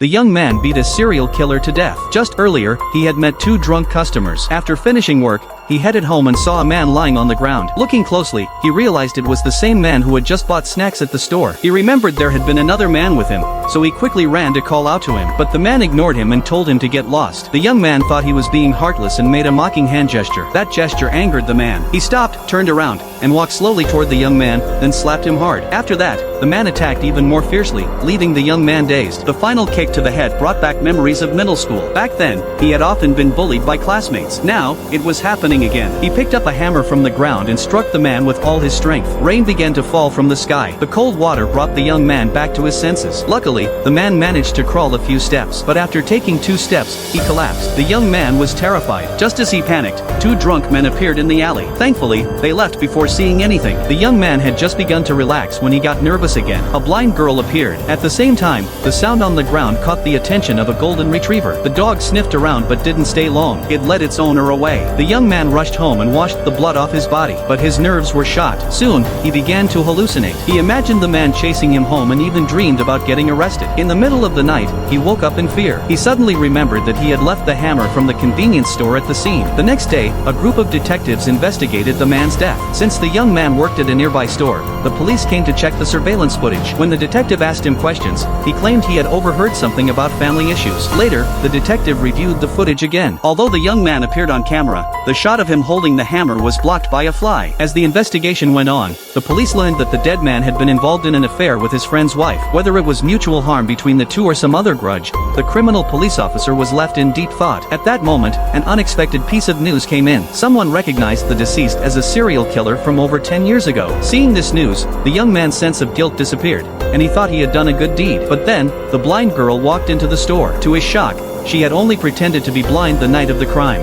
The young man beat a serial killer to death. Just earlier, he had met two drunk customers. After finishing work, he headed home and saw a man lying on the ground. Looking closely, he realized it was the same man who had just bought snacks at the store. He remembered there had been another man with him, so he quickly ran to call out to him. But the man ignored him and told him to get lost. The young man thought he was being heartless and made a mocking hand gesture. That gesture angered the man. He stopped, turned around, and walked slowly toward the young man, then slapped him hard. After that, the man attacked even more fiercely, leaving the young man dazed. The final kick to the head brought back memories of middle school. Back then, he had often been bullied by classmates. Now, it was happening again. He picked up a hammer from the ground and struck the man with all his strength. Rain began to fall from the sky. The cold water brought the young man back to his senses. Luckily, the man managed to crawl a few steps, but after taking 2 steps, he collapsed. The young man was terrified. Just as he panicked, 2 drunk men appeared in the alley. Thankfully, they left before seeing anything. The young man had just begun to relax when he got nervous again. A blind girl appeared. At the same time, the sound on the ground caught the attention of a golden retriever. The dog sniffed around but didn't stay long. It led its owner away. The young man rushed home and washed the blood off his body, but his nerves were shot. Soon, he began to hallucinate. He imagined the man chasing him home and even dreamed about getting arrested. In the middle of the night, he woke up in fear. He suddenly remembered that he had left the hammer from the convenience store at the scene. The next day, a group of detectives investigated the man's death. Since the young man worked at a nearby store, the police came to check the surveillance footage. When the detective asked him questions, he claimed he had overheard something about family issues. Later, the detective reviewed the footage again. Although the young man appeared on camera, the shot of him holding the hammer was blocked by a fly. As the investigation went on, the police learned that the dead man had been involved in an affair with his friend's wife. Whether it was mutual harm between the two or some other grudge, the criminal police officer was left in deep thought. At that moment, an unexpected piece of news came in. Someone recognized the deceased as a serial killer from over 10 years ago. Seeing this news, the young man's sense of guilt disappeared, and he thought he had done a good deed. But then, the blind girl walked into the store. To his shock, she had only pretended to be blind the night of the crime.